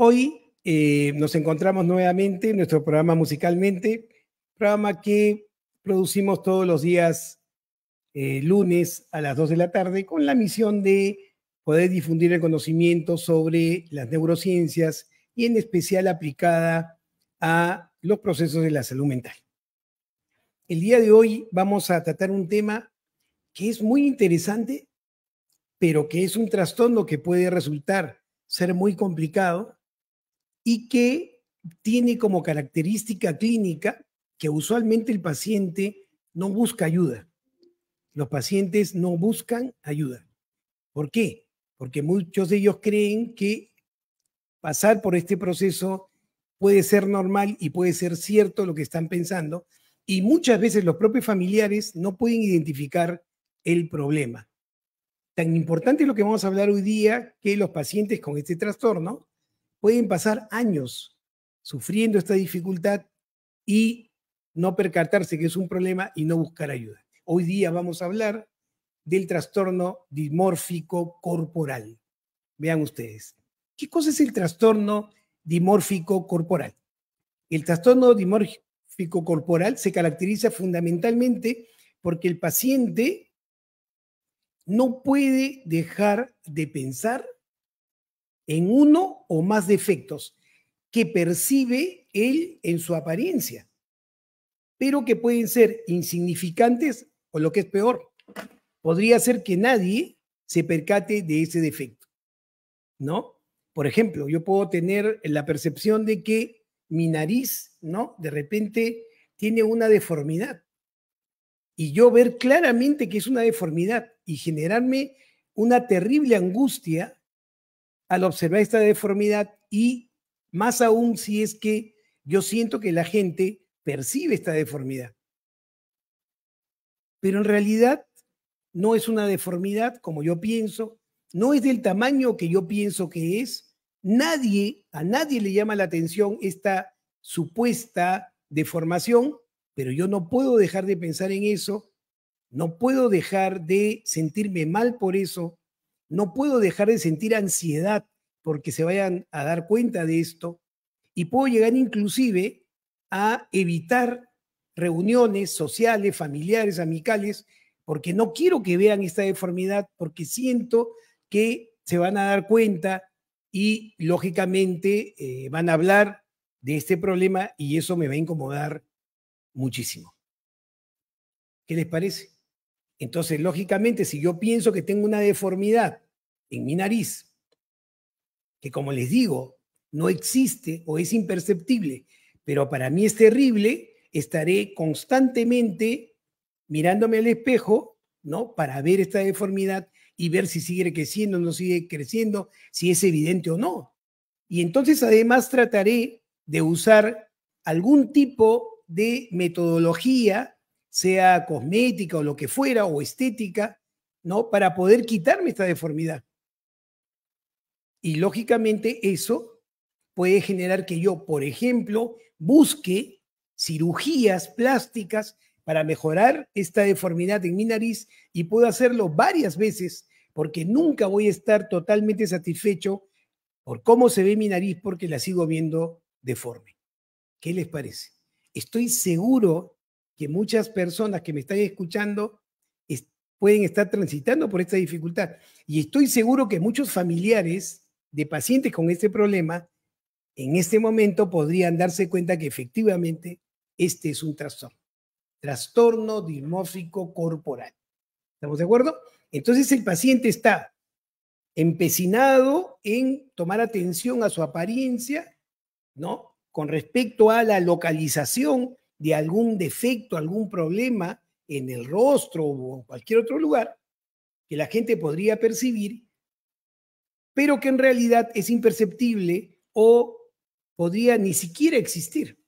Hoy nos encontramos nuevamente en nuestro programa Musicalmente, programa que producimos todos los días lunes a las 2 de la tarde con la misión de poder difundir el conocimiento sobre las neurociencias y en especial aplicada a los procesos de la salud mental. El día de hoy vamos a tratar un tema que es muy interesante, pero que es un trastorno que puede resultar ser muy complicado y que tiene como característica clínica que usualmente el paciente no busca ayuda. Los pacientes no buscan ayuda. ¿Por qué? Porque muchos de ellos creen que pasar por este proceso puede ser normal y puede ser cierto lo que están pensando, y muchas veces los propios familiares no pueden identificar el problema. Tan importante es lo que vamos a hablar hoy día, que los pacientes con este trastorno pueden pasar años sufriendo esta dificultad y no percatarse que es un problema y no buscar ayuda. Hoy día vamos a hablar del trastorno dimórfico corporal. Vean ustedes, ¿qué cosa es el trastorno dimórfico corporal? El trastorno dimórfico corporal se caracteriza fundamentalmente porque el paciente no puede dejar de pensar en uno o más defectos que percibe él en su apariencia, pero que pueden ser insignificantes o, lo que es peor, podría ser que nadie se percate de ese defecto, ¿no? Por ejemplo, yo puedo tener la percepción de que mi nariz, ¿no? De repente tiene una deformidad y yo ver claramente que es una deformidad y generarme una terrible angustia al observar esta deformidad, y más aún si es que yo siento que la gente percibe esta deformidad. Pero en realidad no es una deformidad como yo pienso, no es del tamaño que yo pienso que es. A nadie le llama la atención esta supuesta deformación, pero yo no puedo dejar de pensar en eso, no puedo dejar de sentirme mal por eso, no puedo dejar de sentir ansiedad porque se vayan a dar cuenta de esto, y puedo llegar inclusive a evitar reuniones sociales, familiares, amicales, porque no quiero que vean esta deformidad, porque siento que se van a dar cuenta y lógicamente van a hablar de este problema y eso me va a incomodar muchísimo. ¿Qué les parece? Entonces, lógicamente, si yo pienso que tengo una deformidad en mi nariz, que como les digo, no existe o es imperceptible, pero para mí es terrible, estaré constantemente mirándome al espejo, ¿no? Para ver esta deformidad y ver si sigue creciendo o no sigue creciendo, si es evidente o no. Y entonces además trataré de usar algún tipo de metodología, sea cosmética o lo que fuera, o estética, ¿no? Para poder quitarme esta deformidad. Y lógicamente eso puede generar que yo, por ejemplo, busque cirugías plásticas para mejorar esta deformidad en mi nariz, y puedo hacerlo varias veces porque nunca voy a estar totalmente satisfecho por cómo se ve mi nariz porque la sigo viendo deforme. ¿Qué les parece? Estoy seguro que muchas personas que me están escuchando pueden estar transitando por esta dificultad, y estoy seguro que muchos familiares de pacientes con este problema en este momento podrían darse cuenta que efectivamente este es un trastorno dimórfico corporal. ¿Estamos de acuerdo? Entonces el paciente está empecinado en tomar atención a su apariencia, ¿no? Con respecto a la localización de algún defecto, algún problema en el rostro o en cualquier otro lugar que la gente podría percibir, pero que en realidad es imperceptible o podría ni siquiera existir.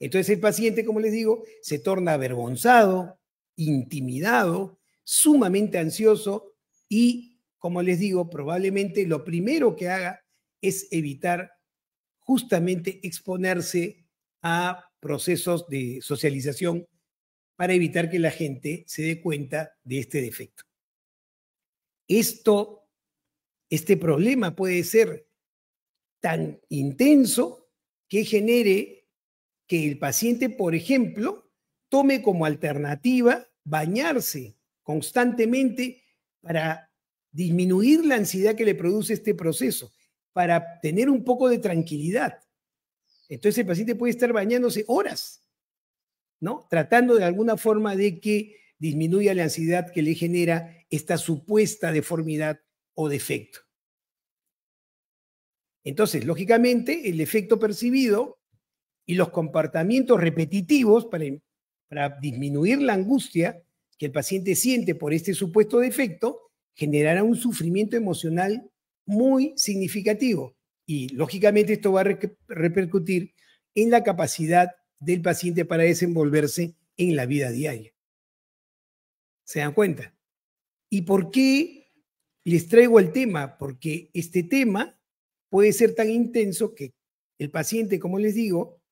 Entonces el paciente, como les digo, se torna avergonzado, intimidado, sumamente ansioso y, como les digo, probablemente lo primero que haga es evitar justamente exponerse a procesos de socialización para evitar que la gente se dé cuenta de este defecto. Este problema puede ser tan intenso que genere que el paciente, por ejemplo, tome como alternativa bañarse constantemente para disminuir la ansiedad que le produce este proceso, para tener un poco de tranquilidad. Entonces el paciente puede estar bañándose horas, ¿no? Tratando de alguna forma de que disminuya la ansiedad que le genera esta supuesta deformidad o defecto. Entonces, lógicamente, el efecto percibido y los comportamientos repetitivos para disminuir la angustia que el paciente siente por este supuesto defecto generará un sufrimiento emocional muy significativo. Y lógicamente esto va a repercutir en la capacidad del paciente para desenvolverse en la vida diaria. ¿Se dan cuenta? ¿Y por qué les traigo el tema? Porque este tema puede ser tan intenso que el paciente, como les digo,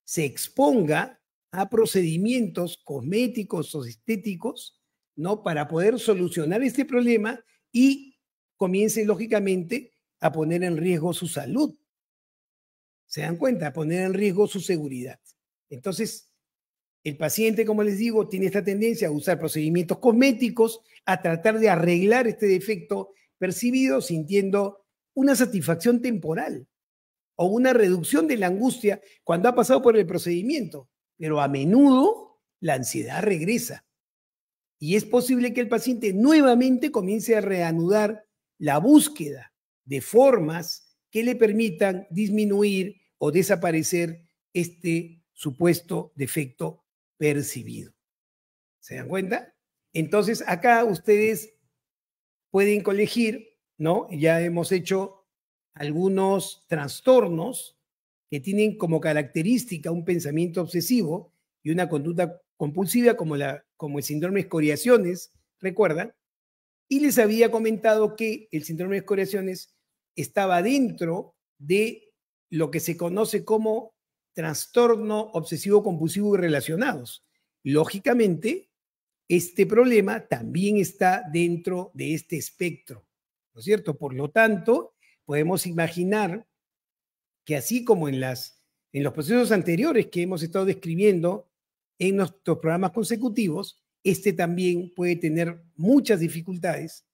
se exponga a procedimientos cosméticos o estéticos, ¿no? Para poder solucionar este problema y comience, lógicamente, a poner en riesgo su salud. ¿Se dan cuenta? A poner en riesgo su seguridad. Entonces, el paciente, como les digo, tiene esta tendencia a usar procedimientos cosméticos, a tratar de arreglar este defecto percibido sintiendo una satisfacción temporal o una reducción de la angustia cuando ha pasado por el procedimiento, pero a menudo la ansiedad regresa. Y es posible que el paciente nuevamente comience a reanudar la búsqueda de formas que le permitan disminuir o desaparecer este supuesto defecto percibido. ¿Se dan cuenta? Entonces, acá ustedes pueden colegir, ¿no? Ya hemos hecho algunos trastornos que tienen como característica un pensamiento obsesivo y una conducta compulsiva como el síndrome de escoriaciones, ¿recuerdan? Y les había comentado que el síndrome de escoriaciones estaba dentro de lo que se conoce como trastorno obsesivo compulsivo y relacionados. Lógicamente, este problema también está dentro de este espectro, ¿no es cierto? Por lo tanto, podemos imaginar que así como en los procesos anteriores que hemos estado describiendo en nuestros programas consecutivos, este también puede tener muchas dificultades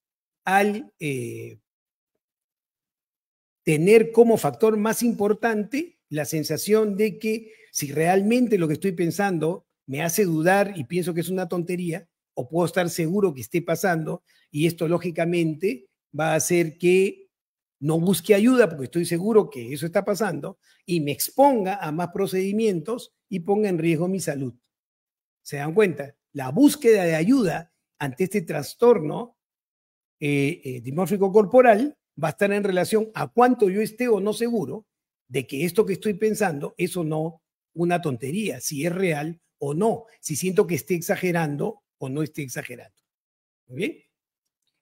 al tener como factor más importante la sensación de que si realmente lo que estoy pensando me hace dudar y pienso que es una tontería, o puedo estar seguro que esté pasando, y esto lógicamente va a hacer que no busque ayuda porque estoy seguro que eso está pasando y me exponga a más procedimientos y ponga en riesgo mi salud. ¿Se dan cuenta? La búsqueda de ayuda ante este trastorno dimórfico corporal va a estar en relación a cuánto yo esté o no seguro de que esto que estoy pensando es o no una tontería, si es real o no, si siento que esté exagerando o no esté exagerando. ¿Muy bien?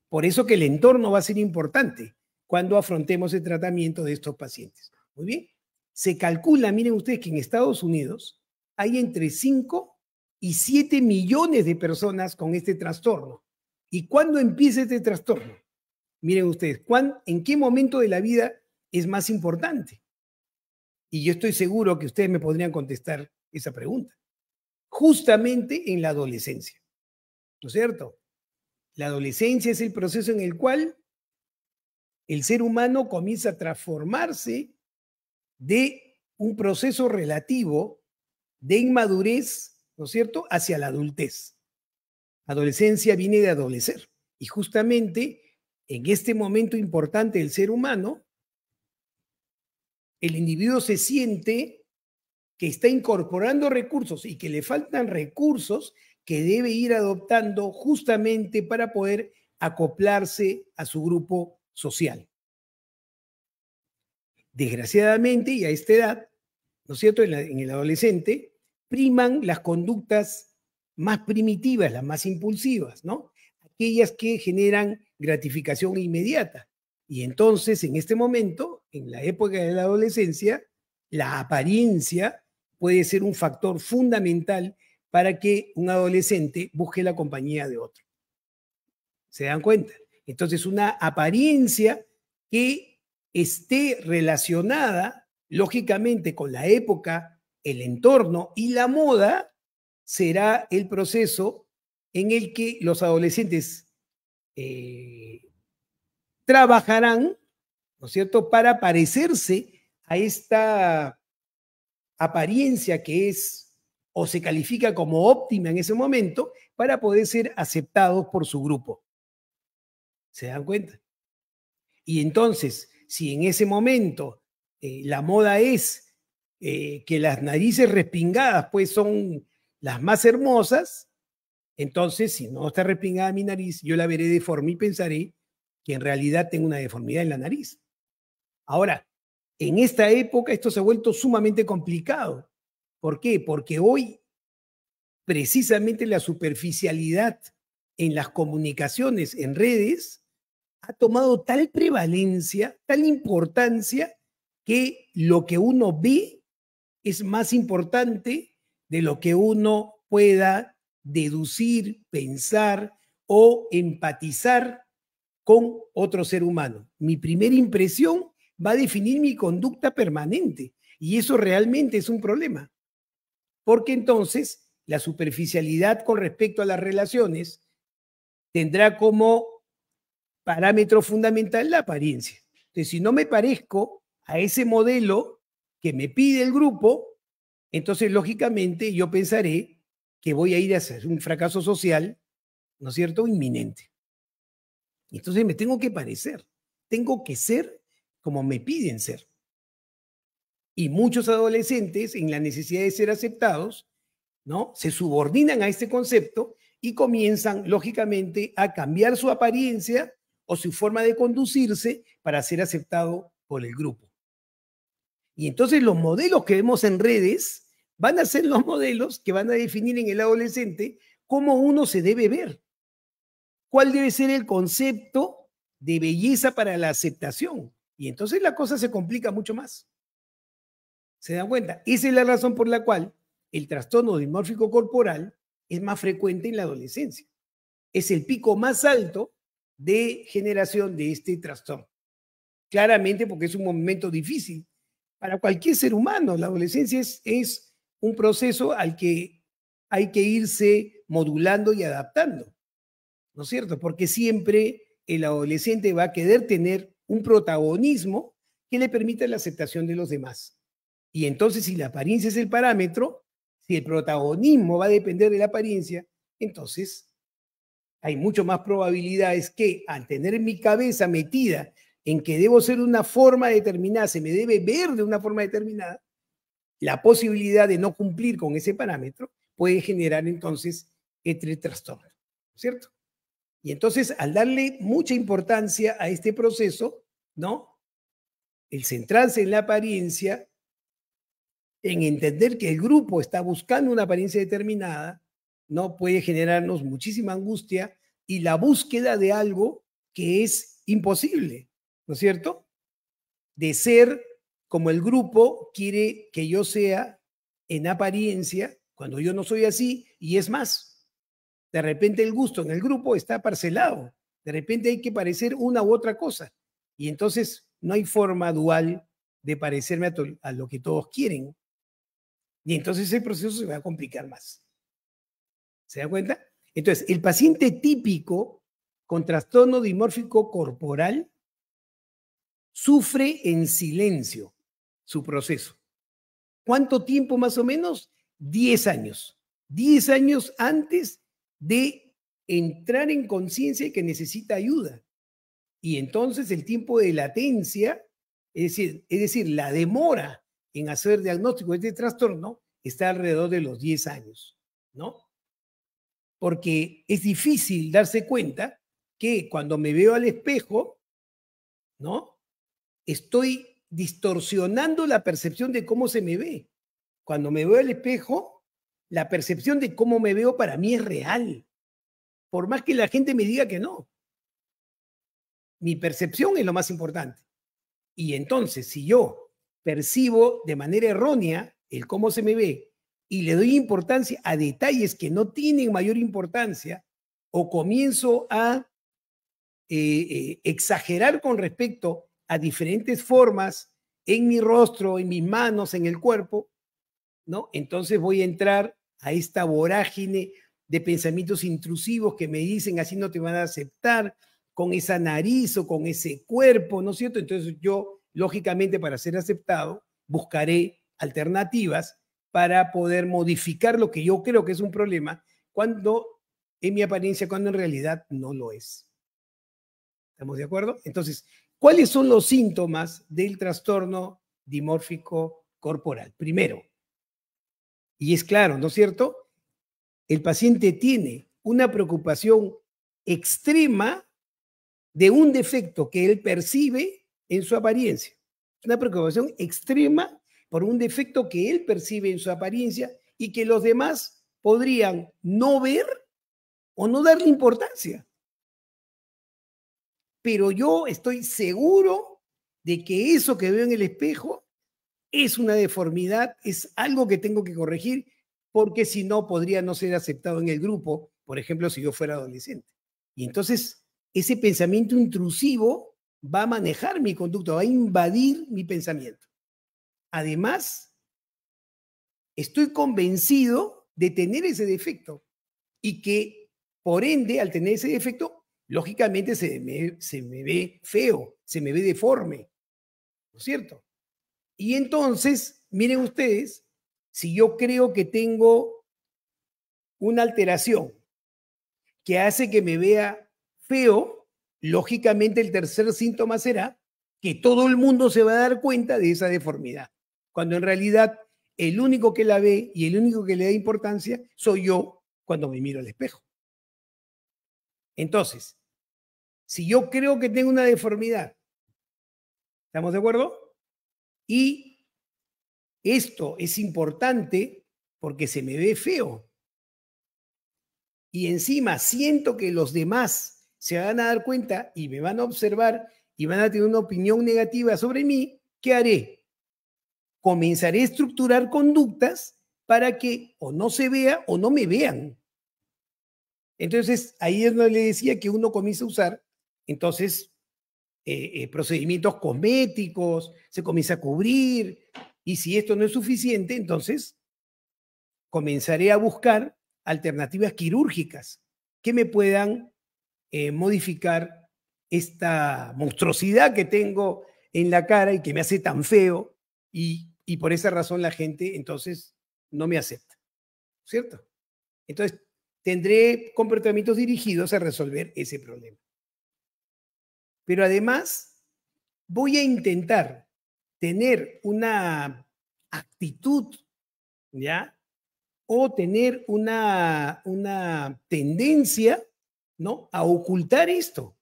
Por eso que el entorno va a ser importante cuando afrontemos el tratamiento de estos pacientes. Muy bien. Se calcula, miren ustedes, que en Estados Unidos hay entre 5 y 7 millones de personas con este trastorno. ¿Y cuándo empieza este trastorno? Miren ustedes, ¿en qué momento de la vida es más importante? Y yo estoy seguro que ustedes me podrían contestar esa pregunta. Justamente en la adolescencia, ¿no es cierto? La adolescencia es el proceso en el cual el ser humano comienza a transformarse de un proceso relativo de inmadurez, ¿no es cierto?, hacia la adultez. Adolescencia viene de adolecer. Y justamente en este momento importante del ser humano, el individuo se siente que está incorporando recursos y que le faltan recursos que debe ir adoptando justamente para poder acoplarse a su grupo social. Desgraciadamente, y a esta edad, ¿no es cierto?, en el adolescente, priman las conductas más primitivas, las más impulsivas, ¿no? Aquellas que generan gratificación inmediata. Y entonces, en este momento, en la época de la adolescencia, la apariencia puede ser un factor fundamental para que un adolescente busque la compañía de otro. ¿Se dan cuenta? Entonces, una apariencia que esté relacionada, lógicamente, con la época, el entorno y la moda, será el proceso en el que los adolescentes trabajarán, ¿no es cierto?, para parecerse a esta apariencia que es o se califica como óptima en ese momento para poder ser aceptados por su grupo. ¿Se dan cuenta? Y entonces, si en ese momento la moda es que las narices respingadas pues son las más hermosas, entonces si no está respingada mi nariz, yo la veré deforme y pensaré que en realidad tengo una deformidad en la nariz. Ahora, en esta época esto se ha vuelto sumamente complicado. ¿Por qué? Porque hoy precisamente la superficialidad en las comunicaciones en redes ha tomado tal prevalencia, tal importancia, que lo que uno ve es más importante de lo que uno pueda deducir, pensar o empatizar con otro ser humano. Mi primera impresión va a definir mi conducta permanente y eso realmente es un problema, porque entonces la superficialidad con respecto a las relaciones tendrá como parámetro fundamental la apariencia. Entonces, si no me parezco a ese modelo que me pide el grupo, entonces lógicamente yo pensaré que voy a ir a hacer un fracaso social, ¿no es cierto?, inminente. Entonces me tengo que parecer, tengo que ser como me piden ser. Y muchos adolescentes, en la necesidad de ser aceptados, ¿no?, se subordinan a este concepto y comienzan, lógicamente, a cambiar su apariencia o su forma de conducirse para ser aceptado por el grupo. Y entonces los modelos que vemos en redes van a ser los modelos que van a definir en el adolescente cómo uno se debe ver. ¿Cuál debe ser el concepto de belleza para la aceptación? Y entonces la cosa se complica mucho más. ¿Se dan cuenta? Esa es la razón por la cual el trastorno dimórfico corporal es más frecuente en la adolescencia. Es el pico más alto de generación de este trastorno. Claramente porque es un momento difícil para cualquier ser humano. La adolescencia es un proceso al que hay que irse modulando y adaptando, ¿no es cierto? Porque siempre el adolescente va a querer tener un protagonismo que le permita la aceptación de los demás. Y entonces, si la apariencia es el parámetro, si el protagonismo va a depender de la apariencia, entonces hay mucho más probabilidades que al tener en mi cabeza metida en que debo ser de una forma determinada, se me debe ver de una forma determinada, la posibilidad de no cumplir con ese parámetro puede generar entonces este trastorno, ¿cierto? Y entonces, al darle mucha importancia a este proceso, ¿no?, el centrarse en la apariencia, en entender que el grupo está buscando una apariencia determinada, ¿no?, puede generarnos muchísima angustia y la búsqueda de algo que es imposible, ¿no es cierto? De ser como el grupo quiere que yo sea en apariencia, cuando yo no soy así, y es más, de repente el gusto en el grupo está parcelado, de repente hay que parecer una u otra cosa, y entonces no hay forma dual de parecerme a lo que todos quieren, y entonces el proceso se va a complicar más. ¿Se da cuenta? Entonces, el paciente típico con trastorno dimórfico corporal sufre en silencio su proceso. ¿Cuánto tiempo más o menos? 10 años. 10 años antes de entrar en conciencia y que necesita ayuda. Y entonces el tiempo de latencia, es decir, la demora en hacer diagnóstico de este trastorno está alrededor de los 10 años, ¿no? Porque es difícil darse cuenta que cuando me veo al espejo, ¿no?, estoy distorsionando la percepción de cómo se me ve. Cuando me veo al espejo, la percepción de cómo me veo para mí es real, por más que la gente me diga que no. Mi percepción es lo más importante. Y entonces, si yo percibo de manera errónea el cómo se me ve y le doy importancia a detalles que no tienen mayor importancia, o comienzo a exagerar con respecto a diferentes formas en mi rostro, en mis manos, en el cuerpo, ¿no? Entonces voy a entrar a esta vorágine de pensamientos intrusivos que me dicen así no te van a aceptar, con esa nariz o con ese cuerpo, ¿no es cierto? Entonces yo, lógicamente, para ser aceptado, buscaré alternativas para poder modificar lo que yo creo que es un problema cuando en mi apariencia, cuando en realidad no lo es. ¿Estamos de acuerdo? Entonces, ¿cuáles son los síntomas del trastorno dimórfico corporal? Primero, y es claro, ¿no es cierto? El paciente tiene una preocupación extrema de un defecto que él percibe en su apariencia. Una preocupación extrema por un defecto que él percibe en su apariencia y que los demás podrían no ver o no darle importancia. Pero yo estoy seguro de que eso que veo en el espejo es una deformidad, es algo que tengo que corregir, porque si no, podría no ser aceptado en el grupo, por ejemplo, si yo fuera adolescente. Y entonces, ese pensamiento intrusivo va a manejar mi conducta, va a invadir mi pensamiento. Además, estoy convencido de tener ese defecto y que, por ende, al tener ese defecto, lógicamente se me ve feo, se me ve deforme, ¿no es cierto? Y entonces, miren ustedes, si yo creo que tengo una alteración que hace que me vea feo, lógicamente el tercer síntoma será que todo el mundo se va a dar cuenta de esa deformidad, cuando en realidad el único que la ve y el único que le da importancia soy yo cuando me miro al espejo. Entonces, si yo creo que tengo una deformidad, ¿estamos de acuerdo? Y esto es importante porque se me ve feo. Y encima siento que los demás se van a dar cuenta y me van a observar y van a tener una opinión negativa sobre mí, ¿qué haré? Comenzaré a estructurar conductas para que o no se vea o no me vean. Entonces, ahí es donde le decía que uno comienza a usar, entonces, procedimientos cosméticos, se comienza a cubrir, y si esto no es suficiente, entonces comenzaré a buscar alternativas quirúrgicas que me puedan modificar esta monstruosidad que tengo en la cara y que me hace tan feo, y por esa razón la gente entonces no me acepta, ¿cierto? Entonces, tendré comportamientos dirigidos a resolver ese problema. Pero además, voy a intentar tener una actitud, ¿ya? O tener una tendencia, ¿no? A ocultar esto.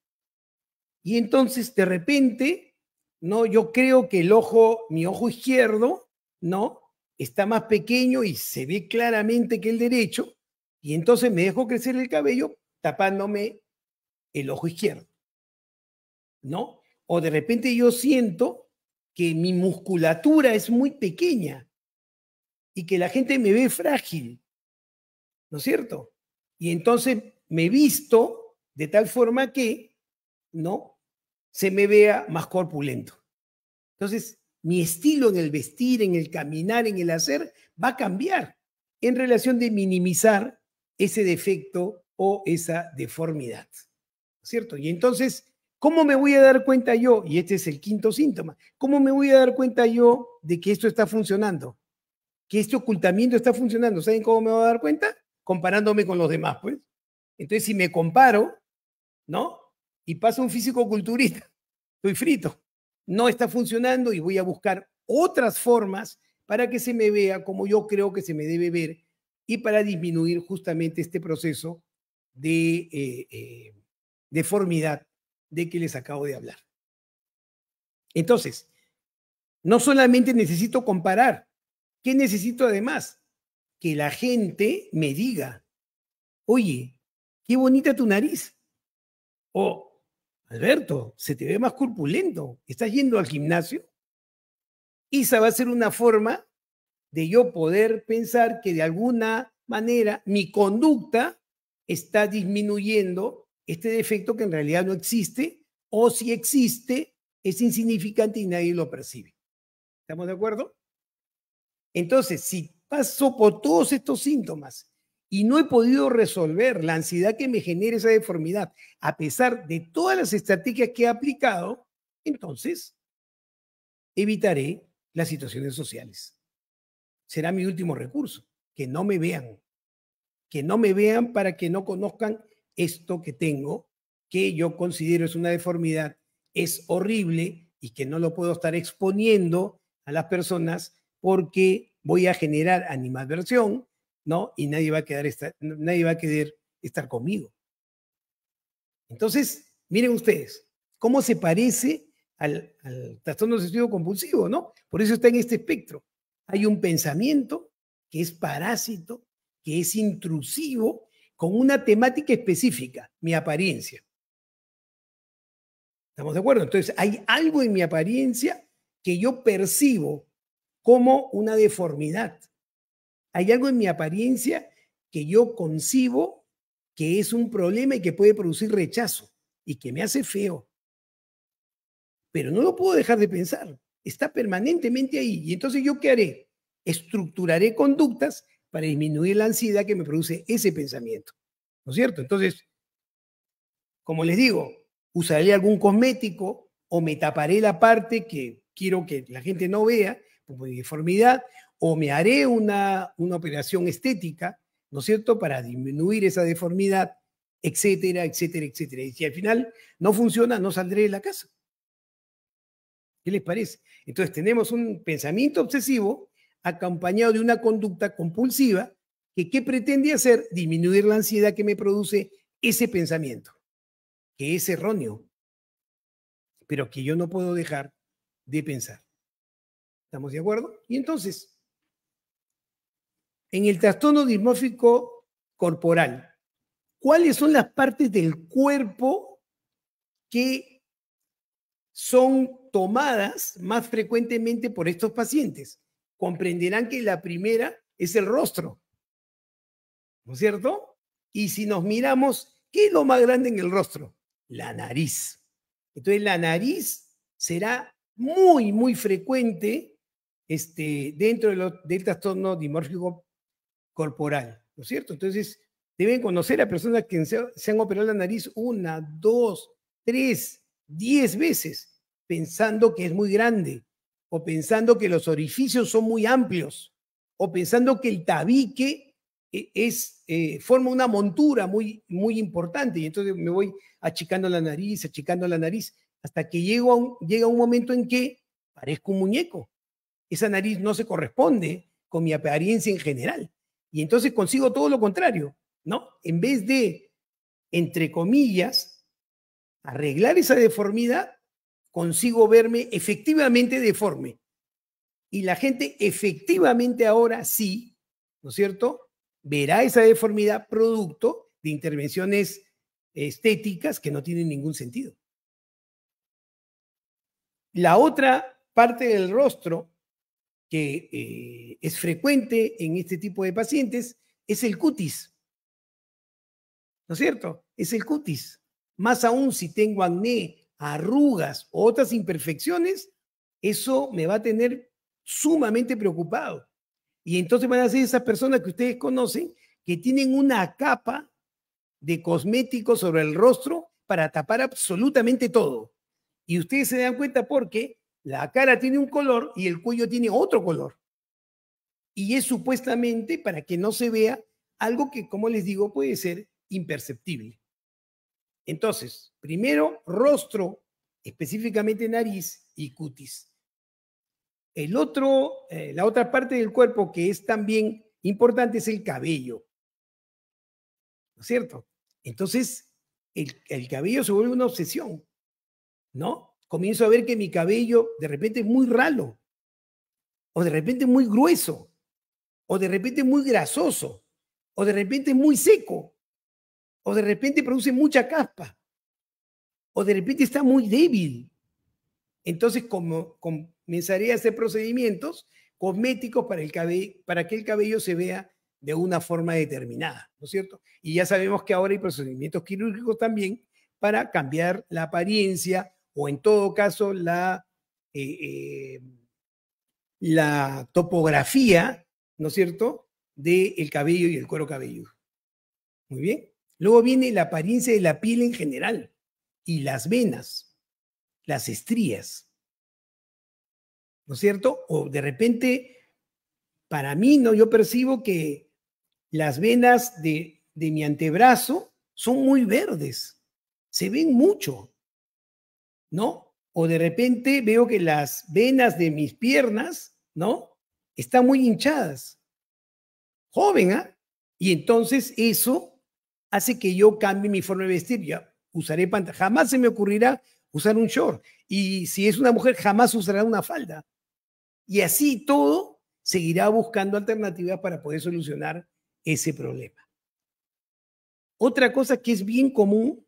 Y entonces, de repente, ¿no? Yo creo que mi ojo izquierdo, ¿no? Está más pequeño y se ve claramente que el derecho, y entonces me dejo crecer el cabello tapándome el ojo izquierdo, ¿no? O de repente yo siento que mi musculatura es muy pequeña y que la gente me ve frágil, ¿no es cierto? Y entonces me visto de tal forma que, ¿no? Se me vea más corpulento. Entonces, mi estilo en el vestir, en el caminar, en el hacer, va a cambiar en relación de minimizar ese defecto o esa deformidad, ¿cierto? Y entonces, ¿cómo me voy a dar cuenta yo? Y este es el quinto síntoma. ¿Cómo me voy a dar cuenta yo de que esto está funcionando? Que este ocultamiento está funcionando. ¿Saben cómo me voy a dar cuenta? Comparándome con los demás, pues. Entonces, si me comparo, ¿no? Y pasa un físico-culturista, estoy frito. No está funcionando y voy a buscar otras formas para que se me vea como yo creo que se me debe ver y para disminuir justamente este proceso de deformidad de que les acabo de hablar. Entonces, no solamente necesito comparar, ¿qué necesito además? Que la gente me diga, oye, qué bonita tu nariz. O, Alberto, se te ve más corpulento. ¿Estás yendo al gimnasio? Esa va a ser una forma de yo poder pensar que de alguna manera mi conducta está disminuyendo este defecto que en realidad no existe, o si existe, es insignificante y nadie lo percibe. ¿Estamos de acuerdo? Entonces, si paso por todos estos síntomas y no he podido resolver la ansiedad que me genera esa deformidad, a pesar de todas las estrategias que he aplicado, entonces evitaré las situaciones sociales. Será mi último recurso, que no me vean. Que no me vean para que no conozcan esto que tengo, que yo considero es una deformidad, es horrible y que no lo puedo estar exponiendo a las personas porque voy a generar animadversión, ¿no? Y nadie va a querer estar conmigo. Entonces, miren ustedes, cómo se parece al trastorno obsesivo compulsivo, ¿no? Por eso está en este espectro. Hay un pensamiento que es parásito, que es intrusivo, con una temática específica, mi apariencia. ¿Estamos de acuerdo? Entonces, hay algo en mi apariencia que yo percibo como una deformidad. Hay algo en mi apariencia que yo concibo que es un problema y que puede producir rechazo y que me hace feo. Pero no lo puedo dejar de pensar. Está permanentemente ahí. Y entonces, ¿yo qué haré? Estructuraré conductas para disminuir la ansiedad que me produce ese pensamiento. ¿No es cierto? Entonces, como les digo, usaré algún cosmético o me taparé la parte que quiero que la gente no vea, como mi deformidad, o me haré una operación estética, ¿no es cierto?, para disminuir esa deformidad, etcétera, etcétera, etcétera. Y si al final no funciona, no saldré de la casa. ¿Qué les parece? Entonces tenemos un pensamiento obsesivo acompañado de una conducta compulsiva que ¿qué pretende hacer? Disminuir la ansiedad que me produce ese pensamiento, que es erróneo, pero que yo no puedo dejar de pensar. ¿Estamos de acuerdo? Y entonces, en el trastorno dismórfico corporal, ¿cuáles son las partes del cuerpo que son tomadas más frecuentemente por estos pacientes? Comprenderán que la primera es el rostro, ¿no es cierto? Y si nos miramos, ¿qué es lo más grande en el rostro? La nariz. Entonces, la nariz será muy, muy frecuente dentro del trastorno dimórfico corporal, ¿no es cierto? Entonces, deben conocer a personas que se han operado la nariz 1, 2, 3, 10 veces, pensando que es muy grande, o pensando que los orificios son muy amplios, o pensando que el tabique forma una montura muy, muy importante, y entonces me voy achicando la nariz, hasta que llega un momento en que parezco un muñeco. Esa nariz no se corresponde con mi apariencia en general. Y entonces consigo todo lo contrario, ¿no? En vez de, entre comillas, arreglar esa deformidad, consigo verme efectivamente deforme. Y la gente efectivamente ahora sí, ¿no es cierto?, verá esa deformidad producto de intervenciones estéticas que no tienen ningún sentido. La otra parte del rostro que es frecuente en este tipo de pacientes es el cutis. ¿No es cierto? Es el cutis. Más aún si tengo acné, arrugas o otras imperfecciones, eso me va a tener sumamente preocupado. Y entonces van a ser esas personas que ustedes conocen que tienen una capa de cosméticos sobre el rostro para tapar absolutamente todo. Y ustedes se dan cuenta porque la cara tiene un color y el cuello tiene otro color. Y es supuestamente para que no se vea algo que, como les digo, puede ser imperceptible. Entonces, primero, rostro, específicamente nariz y cutis. La otra parte del cuerpo que es también importante es el cabello. ¿No es cierto? Entonces, el cabello se vuelve una obsesión, ¿no? Comienzo a ver que mi cabello de repente es muy ralo, o de repente muy grueso, o de repente muy grasoso, o de repente muy seco, o de repente produce mucha caspa, o de repente está muy débil. Entonces, comenzaré a hacer procedimientos cosméticos para que el cabello se vea de una forma determinada, ¿no es cierto? Y ya sabemos que ahora hay procedimientos quirúrgicos también para cambiar la apariencia o en todo caso la topografía, ¿no es cierto?, del cabello y el cuero cabelludo. Muy bien. Luego viene la apariencia de la piel en general y las venas, las estrías, ¿no es cierto? O de repente, para mí, ¿no? Yo percibo que las venas de mi antebrazo son muy verdes, se ven mucho, ¿no? O de repente veo que las venas de mis piernas, ¿no?, están muy hinchadas. Joven, ¿ah? Y entonces eso hace que yo cambie mi forma de vestir. Ya usaré pantalones. Jamás se me ocurrirá usar un short. Y si es una mujer, jamás usará una falda. Y así todo seguirá buscando alternativas para poder solucionar ese problema. Otra cosa que es bien común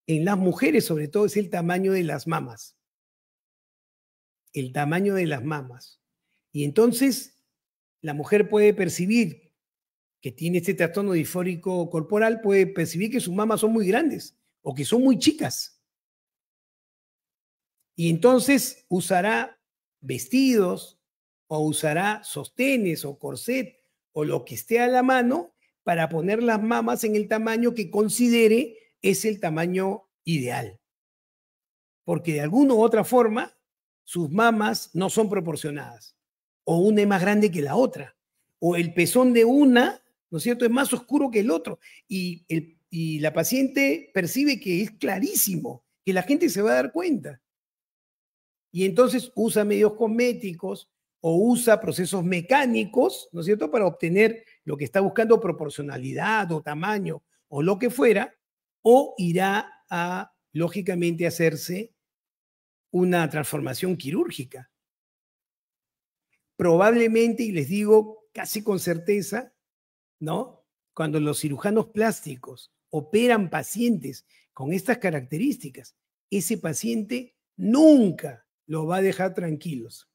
en las mujeres, sobre todo, es el tamaño de las mamas. El tamaño de las mamas. Y entonces la mujer puede percibir que tiene este trastorno disfórico corporal, puede percibir que sus mamas son muy grandes o que son muy chicas. Y entonces usará vestidos o usará sostenes o corset o lo que esté a la mano para poner las mamas en el tamaño que considere es el tamaño ideal. Porque de alguna u otra forma sus mamas no son proporcionadas. O una es más grande que la otra. O el pezón de una, ¿no es cierto?, es más oscuro que el otro. Y la paciente percibe que es clarísimo, que la gente se va a dar cuenta. Y entonces usa medios cosméticos o usa procesos mecánicos, ¿no es cierto?, para obtener lo que está buscando, proporcionalidad o tamaño o lo que fuera, o irá a, lógicamente, hacerse una transformación quirúrgica. Probablemente, y les digo casi con certeza, ¿no?, cuando los cirujanos plásticos operan pacientes con estas características, ese paciente nunca lo va a dejar tranquilos.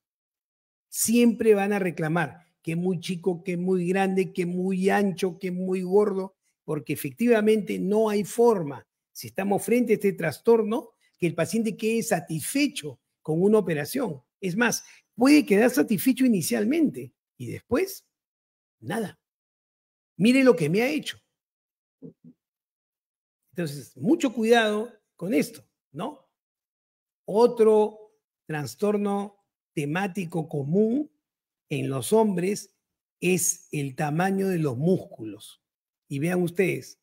Siempre van a reclamar que es muy chico, que es muy grande, que es muy ancho, que es muy gordo, porque efectivamente no hay forma, si estamos frente a este trastorno, que el paciente quede satisfecho con una operación. Es más, puede quedar satisfecho inicialmente y después, nada. Mire lo que me ha hecho. Entonces, mucho cuidado con esto, ¿no? Otro trastorno temático común en los hombres es el tamaño de los músculos. Y vean ustedes,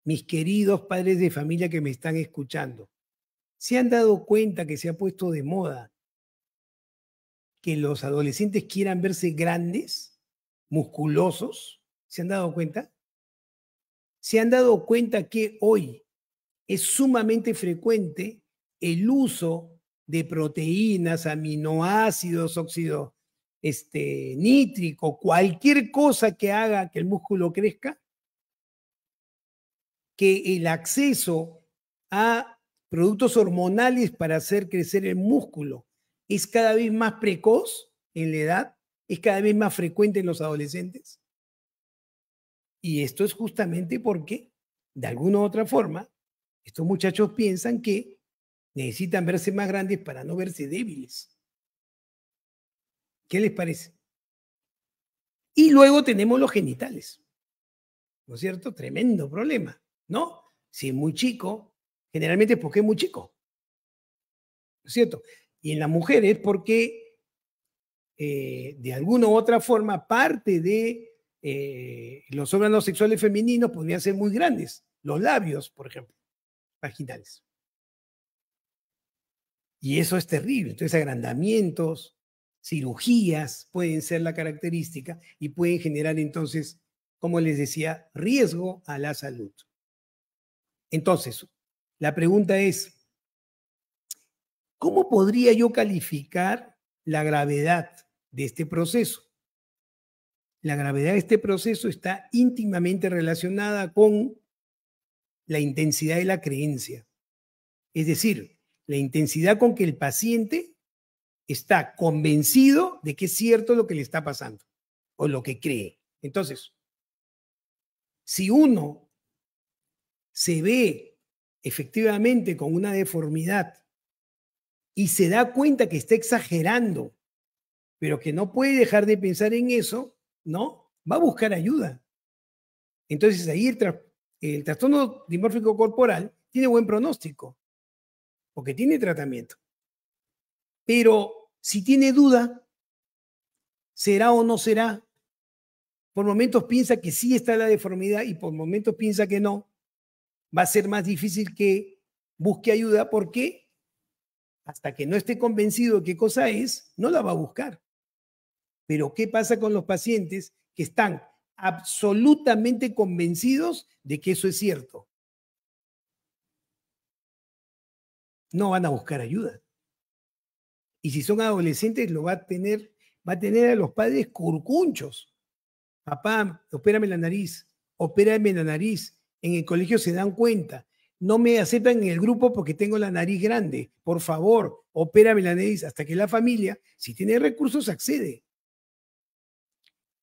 mis queridos padres de familia que me están escuchando, ¿se han dado cuenta que se ha puesto de moda que los adolescentes quieran verse grandes, musculosos? ¿Se han dado cuenta? ¿Se han dado cuenta que hoy es sumamente frecuente el uso de proteínas, aminoácidos, óxido nítrico, cualquier cosa que haga que el músculo crezca? Que el acceso a productos hormonales para hacer crecer el músculo es cada vez más precoz en la edad, es cada vez más frecuente en los adolescentes. Y esto es justamente porque, de alguna u otra forma, estos muchachos piensan que necesitan verse más grandes para no verse débiles. ¿Qué les parece? Y luego tenemos los genitales, ¿no es cierto? Tremendo problema, ¿no? Si es muy chico, generalmente es porque es muy chico, ¿no es cierto? Y en las mujeres porque de alguna u otra forma parte de los órganos sexuales femeninos podrían ser muy grandes, los labios, por ejemplo, vaginales. Y eso es terrible. Entonces, agrandamientos, cirugías pueden ser la característica y pueden generar entonces, como les decía, riesgo a la salud. Entonces, la pregunta es, ¿cómo podría yo calificar la gravedad de este proceso? La gravedad de este proceso está íntimamente relacionada con la intensidad de la creencia. Es decir, la intensidad con que el paciente está convencido de que es cierto lo que le está pasando o lo que cree. Entonces, si uno se ve efectivamente con una deformidad y se da cuenta que está exagerando, pero que no puede dejar de pensar en eso, ¿no? Va a buscar ayuda. Entonces ahí el trastorno dimórfico corporal tiene buen pronóstico, porque tiene tratamiento. Pero si tiene duda, ¿será o no será? Por momentos piensa que sí está la deformidad y por momentos piensa que no. Va a ser más difícil que busque ayuda porque hasta que no esté convencido de qué cosa es, no la va a buscar. Pero ¿qué pasa con los pacientes que están absolutamente convencidos de que eso es cierto? No van a buscar ayuda. Y si son adolescentes, va a tener a los padres curcunchos. Papá, opérame la nariz, opérame la nariz. En el colegio se dan cuenta. No me aceptan en el grupo porque tengo la nariz grande. Por favor, opérame la nariz. Hasta que la familia, si tiene recursos, accede.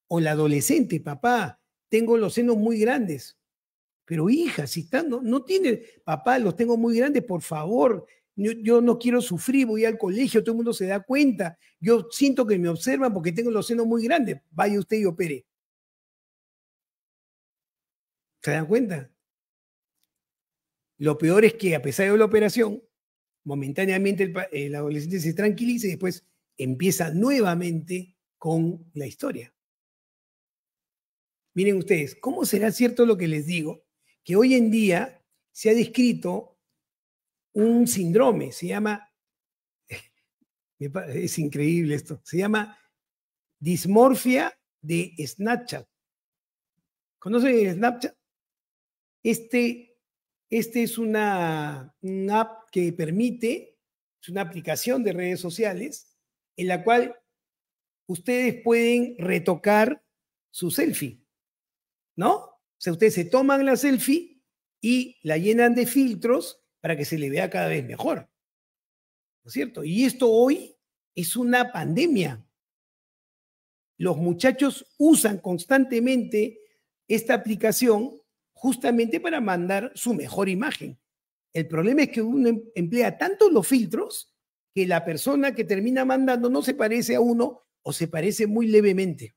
O la adolescente, papá, tengo los senos muy grandes. Pero hija, si está, no tiene, papá, los tengo muy grandes, por favor, yo no quiero sufrir, voy al colegio, todo el mundo se da cuenta, yo siento que me observan porque tengo los senos muy grandes, vaya usted y opere. ¿Se dan cuenta? Lo peor es que a pesar de la operación, momentáneamente el adolescente se tranquiliza y después empieza nuevamente con la historia. Miren ustedes, ¿cómo será cierto lo que les digo? Que hoy en día se ha descrito un síndrome, se llama, es increíble esto, se llama dismorfia de Snapchat. ¿Conocen Snapchat? Este es una app que permite, es una aplicación de redes sociales en la cual ustedes pueden retocar su selfie, ¿no? O sea, ustedes se toman la selfie y la llenan de filtros para que se le vea cada vez mejor, ¿no es cierto? Y esto hoy es una pandemia. Los muchachos usan constantemente esta aplicación justamente para mandar su mejor imagen. El problema es que uno emplea tanto los filtros que la persona que termina mandando no se parece a uno o se parece muy levemente.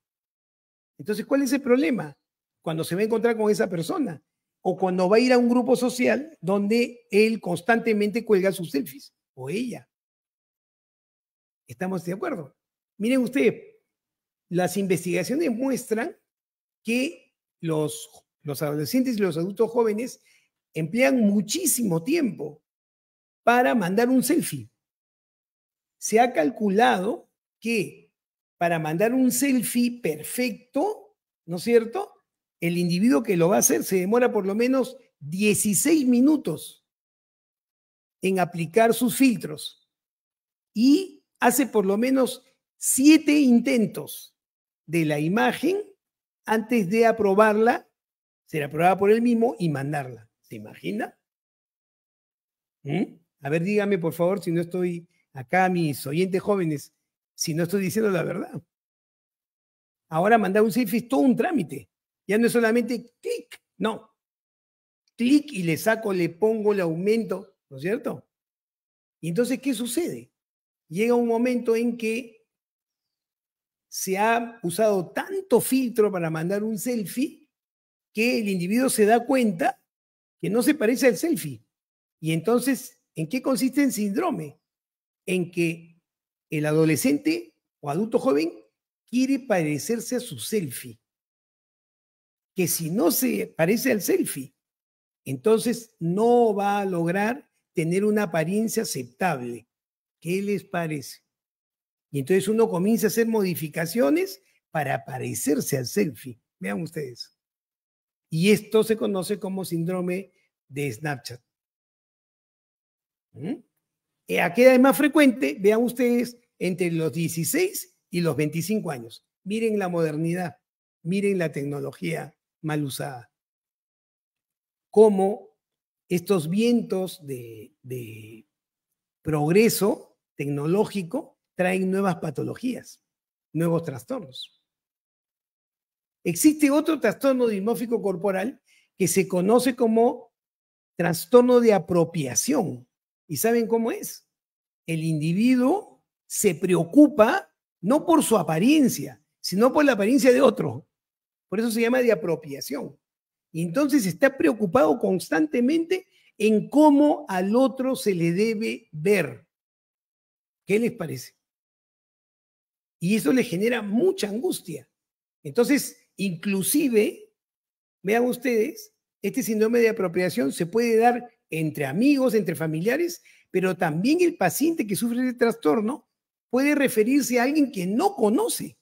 Entonces, ¿cuál es el problema? Cuando se va a encontrar con esa persona o cuando va a ir a un grupo social donde él constantemente cuelga sus selfies o ella. ¿Estamos de acuerdo? Miren ustedes, las investigaciones muestran que los adolescentes y los adultos jóvenes emplean muchísimo tiempo para mandar un selfie. Se ha calculado que para mandar un selfie perfecto, ¿no es cierto? El individuo que lo va a hacer se demora por lo menos 16 minutos en aplicar sus filtros y hace por lo menos 7 intentos de la imagen antes de aprobarla, ser aprobada por él mismo y mandarla. ¿Se imagina? A ver, dígame por favor si no estoy acá, mis oyentes jóvenes, si no estoy diciendo la verdad. Ahora mandar un selfie es todo un trámite. Ya no es solamente clic, no. Clic y le saco, le pongo, le aumento, ¿no es cierto? Y entonces, ¿qué sucede? Llega un momento en que se ha usado tanto filtro para mandar un selfie que el individuo se da cuenta que no se parece al selfie. Y entonces, ¿en qué consiste el síndrome? En que el adolescente o adulto joven quiere parecerse a su selfie. Que si no se parece al selfie, entonces no va a lograr tener una apariencia aceptable. ¿Qué les parece? Y entonces uno comienza a hacer modificaciones para parecerse al selfie. Vean ustedes. Y esto se conoce como síndrome de Snapchat. ¿A qué edad es más frecuente? Vean ustedes, entre los 16 y los 25 años. Miren la modernidad, miren la tecnología mal usada. Cómo estos vientos de progreso tecnológico traen nuevas patologías, nuevos trastornos. Existe otro trastorno dimórfico corporal que se conoce como trastorno de apropiación. ¿Y saben cómo es? El individuo se preocupa no por su apariencia, sino por la apariencia de otro. Por eso se llama de apropiación. Y entonces está preocupado constantemente en cómo al otro se le debe ver. ¿Qué les parece? Y eso le genera mucha angustia. Entonces, inclusive, vean ustedes, este síndrome de apropiación se puede dar entre amigos, entre familiares, pero también el paciente que sufre de trastorno puede referirse a alguien que no conoce.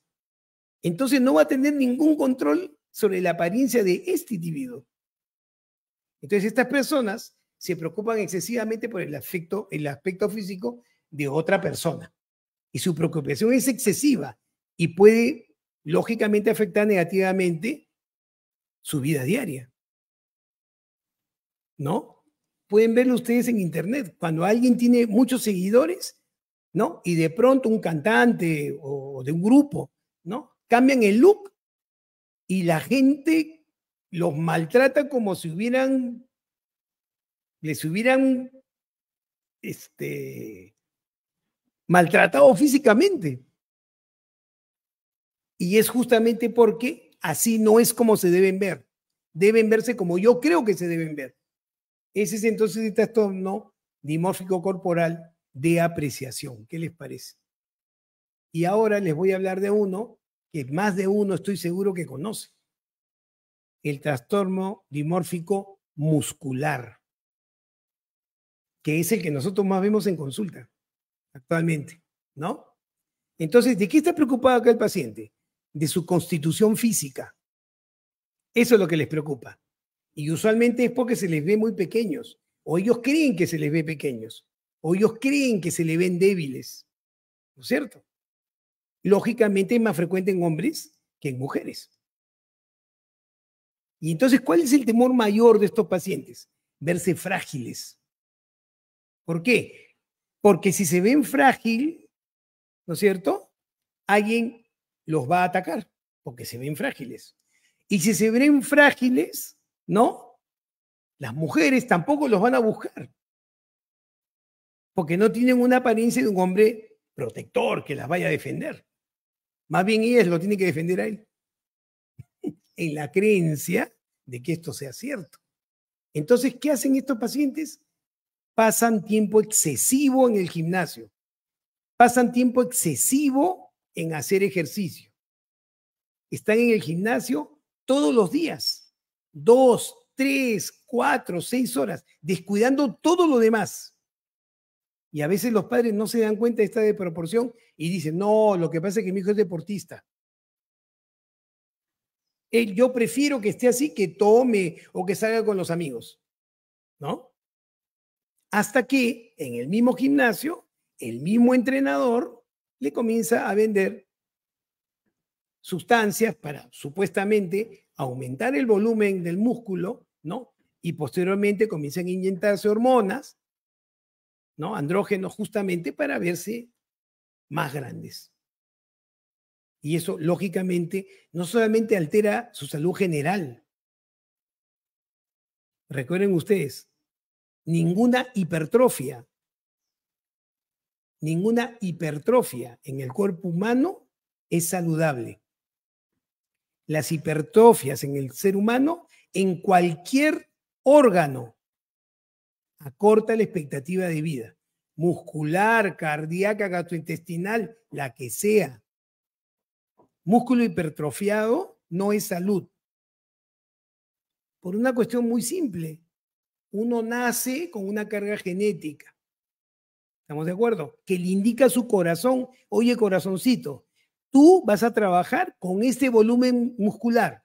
Entonces no va a tener ningún control sobre la apariencia de este individuo. Entonces estas personas se preocupan excesivamente por el aspecto físico de otra persona. Y su preocupación es excesiva y puede, lógicamente, afectar negativamente su vida diaria. ¿No? Pueden verlo ustedes en internet. Cuando alguien tiene muchos seguidores, ¿no? Y de pronto un cantante o de un grupo, ¿no? Cambian el look y la gente los maltrata como si les hubieran maltratado físicamente. Y es justamente porque así no es como se deben ver. Deben verse como yo creo que se deben ver. Ese es entonces el trastorno dimórfico corporal de apreciación. ¿Qué les parece? Y ahora les voy a hablar de uno que más de uno estoy seguro que conoce. El trastorno dimórfico muscular, que es el que nosotros más vemos en consulta actualmente, ¿no? Entonces, ¿de qué está preocupado acá el paciente? De su constitución física. Eso es lo que les preocupa. Y usualmente es porque se les ve muy pequeños, o ellos creen que se les ve pequeños, o ellos creen que se les ven débiles, ¿no es cierto? Lógicamente es más frecuente en hombres que en mujeres. Y entonces, ¿cuál es el temor mayor de estos pacientes? Verse frágiles. ¿Por qué? Porque si se ven frágil, ¿no es cierto? Alguien los va a atacar, porque se ven frágiles. Y si se ven frágiles, ¿no? Las mujeres tampoco los van a buscar, porque no tienen una apariencia de un hombre protector que las vaya a defender. Más bien ellas lo tienen que defender a él, en la creencia de que esto sea cierto. Entonces, ¿qué hacen estos pacientes? Pasan tiempo excesivo en el gimnasio, pasan tiempo excesivo en hacer ejercicio. Están en el gimnasio todos los días, 2, 3, 4, 6 horas, descuidando todo lo demás. Y a veces los padres no se dan cuenta de esta desproporción y dicen, no, lo que pasa es que mi hijo es deportista. Yo prefiero que esté así que tome o que salga con los amigos, ¿no? Hasta que en el mismo gimnasio, el mismo entrenador le comienza a vender sustancias para supuestamente aumentar el volumen del músculo, ¿no? Y posteriormente comienzan a inyectarse hormonas, ¿no? Andrógenos justamente para verse más grandes. Y eso, lógicamente, no solamente altera su salud general. Recuerden ustedes, ninguna hipertrofia en el cuerpo humano es saludable. Las hipertrofias en el ser humano, en cualquier órgano, acorta la expectativa de vida. Muscular, cardíaca, gastrointestinal, la que sea. Músculo hipertrofiado no es salud. Por una cuestión muy simple. Uno nace con una carga genética. ¿Estamos de acuerdo? Que le indica a su corazón, oye, corazoncito, tú vas a trabajar con este volumen muscular.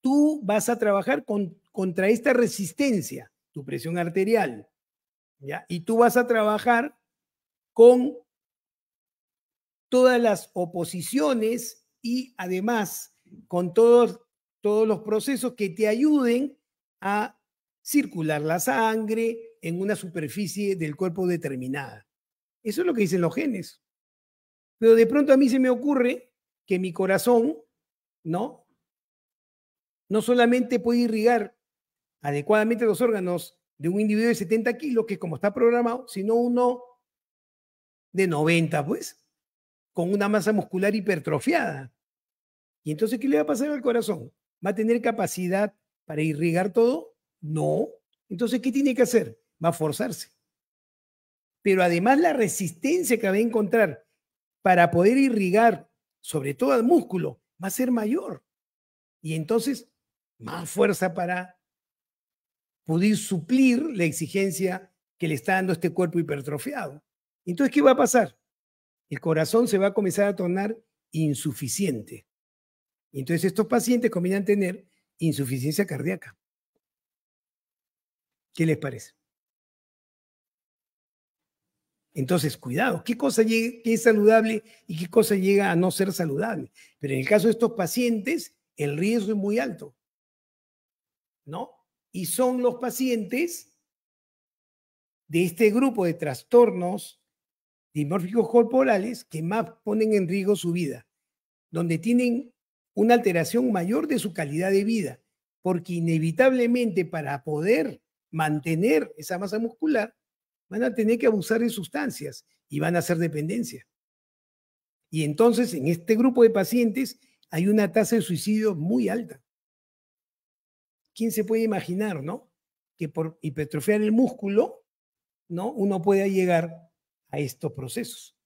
Tú vas a trabajar contra esta resistencia, tu presión arterial. ¿Ya? Y tú vas a trabajar con todas las oposiciones y además con todos los procesos que te ayuden a circular la sangre en una superficie del cuerpo determinada. Eso es lo que dicen los genes. Pero de pronto a mí se me ocurre que mi corazón, ¿no? No solamente puede irrigar adecuadamente los órganos de un individuo de 70 kilos, que es como está programado, sino uno de 90, pues, con una masa muscular hipertrofiada. ¿Y entonces qué le va a pasar al corazón? ¿Va a tener capacidad para irrigar todo? No. Entonces, ¿qué tiene que hacer? Va a forzarse. Pero además la resistencia que va a encontrar para poder irrigar, sobre todo al músculo, va a ser mayor. Y entonces, más fuerza para poder suplir la exigencia que le está dando este cuerpo hipertrofiado. Entonces, ¿qué va a pasar? El corazón se va a comenzar a tornar insuficiente. Y entonces estos pacientes comienzan a tener insuficiencia cardíaca. ¿Qué les parece? Entonces, cuidado, ¿qué cosa qué es saludable y qué cosa llega a no ser saludable? Pero en el caso de estos pacientes, el riesgo es muy alto, ¿no? Y son los pacientes de este grupo de trastornos dimórficos corporales que más ponen en riesgo su vida, donde tienen una alteración mayor de su calidad de vida, porque inevitablemente para poder mantener esa masa muscular, van a tener que abusar de sustancias y van a hacer dependencia. Y entonces en este grupo de pacientes hay una tasa de suicidio muy alta. ¿Quién se puede imaginar, no? Que por hipertrofiar el músculo, ¿no? Uno pueda llegar a estos procesos.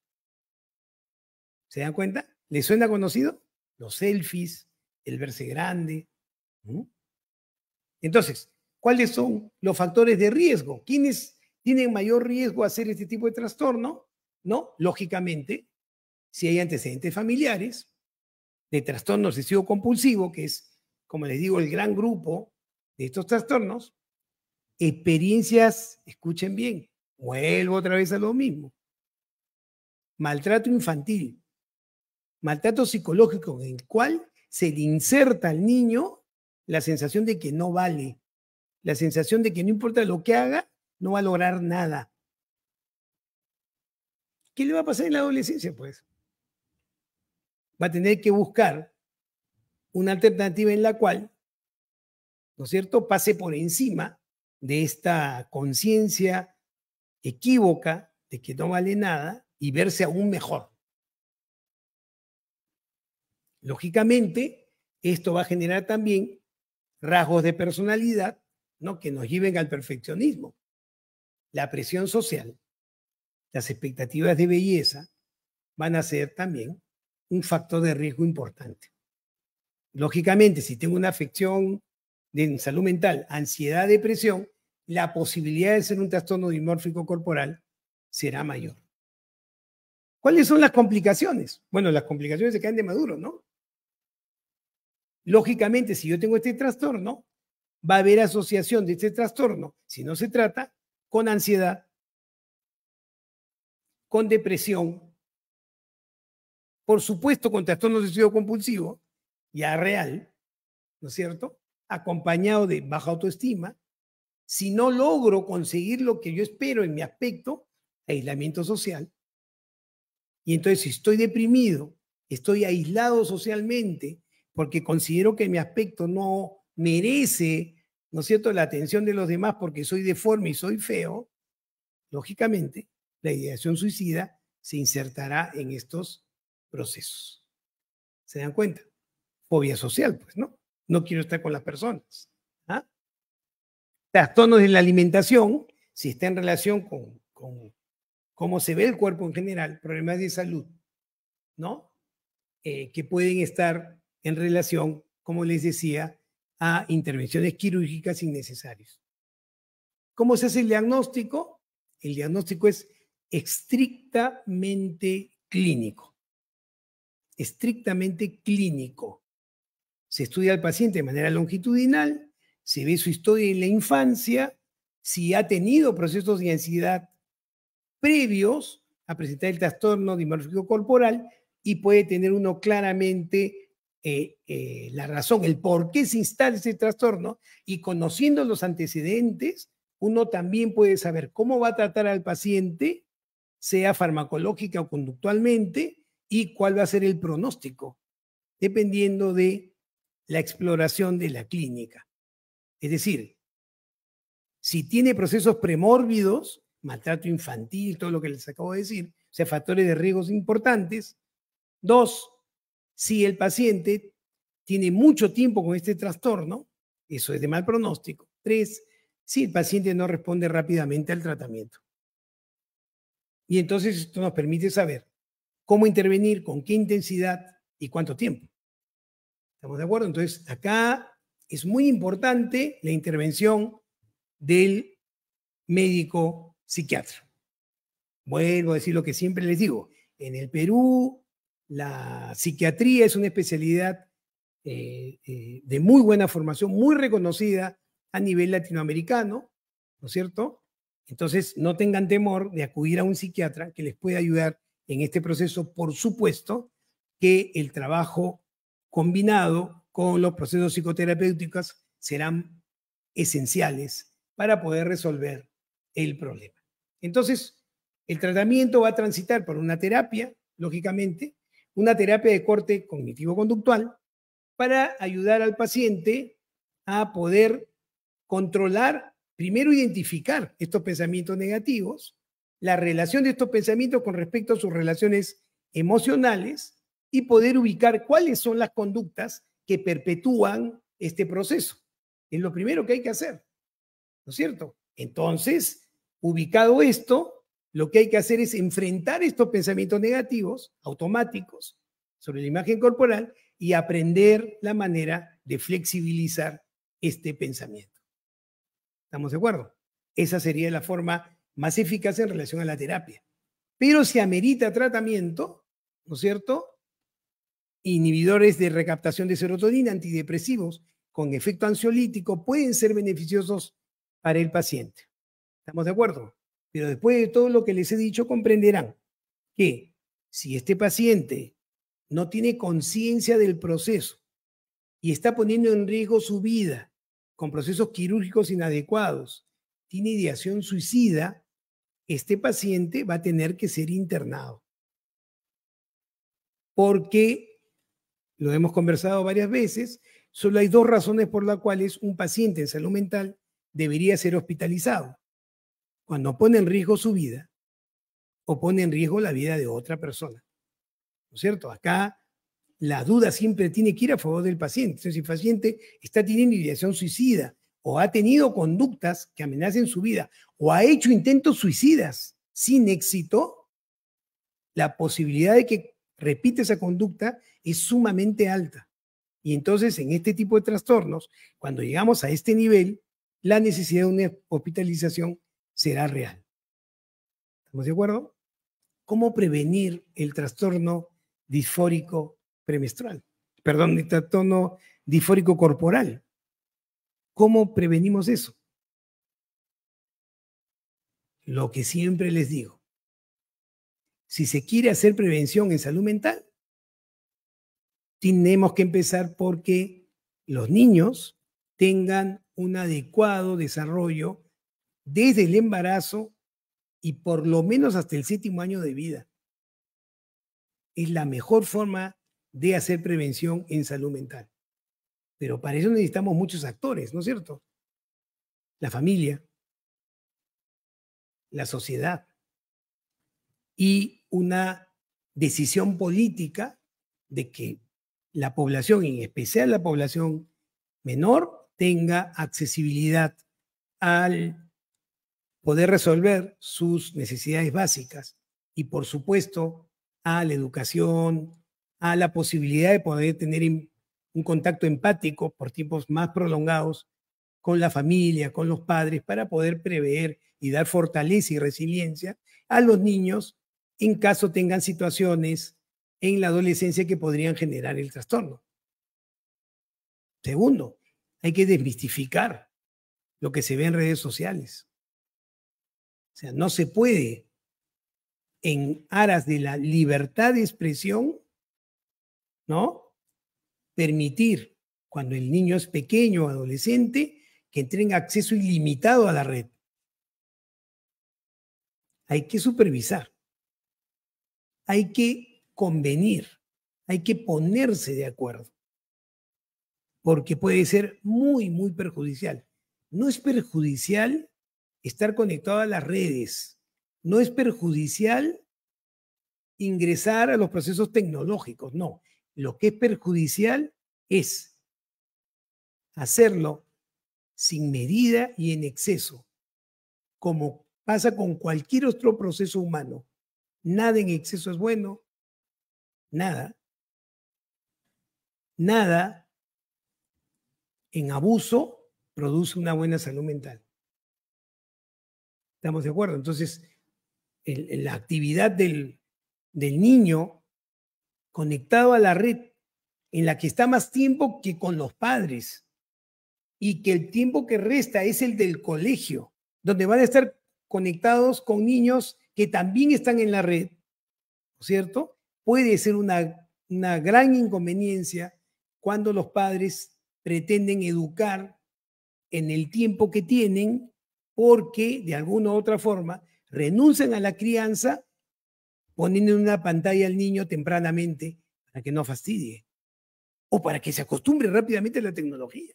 ¿Se dan cuenta? ¿Les suena conocido? Los selfies, el verse grande. Entonces, ¿cuáles son los factores de riesgo? ¿Quiénes tienen mayor riesgo a hacer este tipo de trastorno? ¿No? Lógicamente, si hay antecedentes familiares de trastorno obsesivo compulsivo, que es, como les digo, el gran grupo de estos trastornos, experiencias, escuchen bien, vuelvo otra vez a lo mismo, maltrato infantil, maltrato psicológico en el cual se le inserta al niño la sensación de que no vale, la sensación de que no importa lo que haga, no va a lograr nada. ¿Qué le va a pasar en la adolescencia? Pues va a tener que buscar una alternativa en la cual, ¿no es cierto?, pase por encima de esta conciencia equívoca de que no vale nada y verse aún mejor. Lógicamente, esto va a generar también rasgos de personalidad, ¿no?, que nos lleven al perfeccionismo. La presión social, las expectativas de belleza van a ser también un factor de riesgo importante. Lógicamente, si tengo una afección de salud mental, ansiedad, depresión, la posibilidad de ser un trastorno dimórfico corporal será mayor. ¿Cuáles son las complicaciones? Bueno, las complicaciones se caen de maduro, ¿no? Lógicamente, si yo tengo este trastorno, va a haber asociación de este trastorno, si no se trata, con ansiedad, con depresión, por supuesto con trastorno obsesivo compulsivo, ya real, ¿no es cierto?, acompañado de baja autoestima. Si no logro conseguir lo que yo espero en mi aspecto, aislamiento social. Y entonces, si estoy deprimido, estoy aislado socialmente, porque considero que mi aspecto no merece, ¿no es cierto?, la atención de los demás porque soy deforme y soy feo, lógicamente, la ideación suicida se insertará en estos procesos. ¿Se dan cuenta? Fobia social, pues, ¿no? No quiero estar con las personas. ¿Ah? Trastornos de la alimentación, si está en relación con cómo se ve el cuerpo en general, problemas de salud, ¿no? Que pueden estar en relación, como les decía, a intervenciones quirúrgicas innecesarias. ¿Cómo se hace el diagnóstico? El diagnóstico es estrictamente clínico. Estrictamente clínico. Se estudia al paciente de manera longitudinal, se ve su historia en la infancia, si ha tenido procesos de ansiedad previos a presentar el trastorno dimórfico corporal y puede tener uno claramente la razón, el por qué se instala ese trastorno, y conociendo los antecedentes, uno también puede saber cómo va a tratar al paciente, sea farmacológica o conductualmente, y cuál va a ser el pronóstico, dependiendo de la exploración de la clínica. Es decir, Si tiene procesos premórbidos, maltrato infantil, todo lo que les acabo de decir, o sea, factores de riesgos importantes. 2, si el paciente tiene mucho tiempo con este trastorno, eso es de mal pronóstico. 3, si el paciente no responde rápidamente al tratamiento. Y entonces esto nos permite saber cómo intervenir, con qué intensidad y cuánto tiempo. ¿Estamos de acuerdo? Entonces, acá es muy importante la intervención del médico psiquiatra. Vuelvo a decir lo que siempre les digo. En el Perú, la psiquiatría es una especialidad de muy buena formación, muy reconocida a nivel latinoamericano, ¿no es cierto? Entonces, no tengan temor de acudir a un psiquiatra que les pueda ayudar en este proceso. Por supuesto que el trabajo combinado con los procesos psicoterapéuticos serán esenciales para poder resolver el problema. Entonces, el tratamiento va a transitar por una terapia, lógicamente, una terapia de corte cognitivo-conductual para ayudar al paciente a poder controlar, primero identificar estos pensamientos negativos, la relación de estos pensamientos con respecto a sus relaciones emocionales y poder ubicar cuáles son las conductas que perpetúan este proceso. Es lo primero que hay que hacer, ¿no es cierto? Entonces, ubicado esto, lo que hay que hacer es enfrentar estos pensamientos negativos, automáticos, sobre la imagen corporal y aprender la manera de flexibilizar este pensamiento. ¿Estamos de acuerdo? Esa sería la forma más eficaz en relación a la terapia. Pero si amerita tratamiento, ¿no es cierto? Inhibidores de recaptación de serotonina, antidepresivos con efecto ansiolítico pueden ser beneficiosos para el paciente. ¿Estamos de acuerdo? Pero después de todo lo que les he dicho, comprenderán que si este paciente no tiene conciencia del proceso y está poniendo en riesgo su vida con procesos quirúrgicos inadecuados, tiene ideación suicida, este paciente va a tener que ser internado. Porque, lo hemos conversado varias veces, solo hay 2 razones por las cuales un paciente en salud mental debería ser hospitalizado. Cuando pone en riesgo su vida o pone en riesgo la vida de otra persona. ¿No es cierto? Acá la duda siempre tiene que ir a favor del paciente. Entonces, si el paciente está teniendo ideación suicida o ha tenido conductas que amenacen su vida o ha hecho intentos suicidas sin éxito, la posibilidad de que repita esa conducta es sumamente alta. Y entonces, en este tipo de trastornos, cuando llegamos a este nivel, la necesidad de una hospitalización será real. ¿Estamos de acuerdo? ¿Cómo prevenir el trastorno disfórico premenstrual? Perdón, el trastorno disfórico corporal. ¿Cómo prevenimos eso? Lo que siempre les digo. Si se quiere hacer prevención en salud mental, tenemos que empezar porque los niños tengan un adecuado desarrollo desde el embarazo y por lo menos hasta el 7º año de vida. Es la mejor forma de hacer prevención en salud mental. Pero para eso necesitamos muchos actores, ¿no es cierto? La familia, la sociedad y una decisión política de que la población, en especial la población menor, tenga accesibilidad al poder resolver sus necesidades básicas y, por supuesto, a la educación, a la posibilidad de poder tener un contacto empático por tiempos más prolongados con la familia, con los padres, para poder prever y dar fortaleza y resiliencia a los niños en caso tengan situaciones en la adolescencia que podrían generar el trastorno. Segundo, hay que desmistificar lo que se ve en redes sociales. O sea, no se puede, en aras de la libertad de expresión, ¿no?, permitir, cuando el niño es pequeño o adolescente, que tenga acceso ilimitado a la red. Hay que supervisar, hay que convenir, hay que ponerse de acuerdo, porque puede ser muy, muy perjudicial. No es perjudicial estar conectado a las redes. No es perjudicial ingresar a los procesos tecnológicos, no. Lo que es perjudicial es hacerlo sin medida y en exceso, como pasa con cualquier otro proceso humano. Nada en exceso es bueno, nada. Nada en abuso produce una buena salud mental. ¿Estamos de acuerdo? Entonces, la actividad del niño conectado a la red, en la que está más tiempo que con los padres, y que el tiempo que resta es el del colegio, donde van a estar conectados con niños que también están en la red, ¿no es cierto? Puede ser una gran inconveniencia cuando los padres pretenden educar en el tiempo que tienen, porque de alguna u otra forma renuncian a la crianza poniendo en una pantalla al niño tempranamente para que no fastidie o para que se acostumbre rápidamente a la tecnología.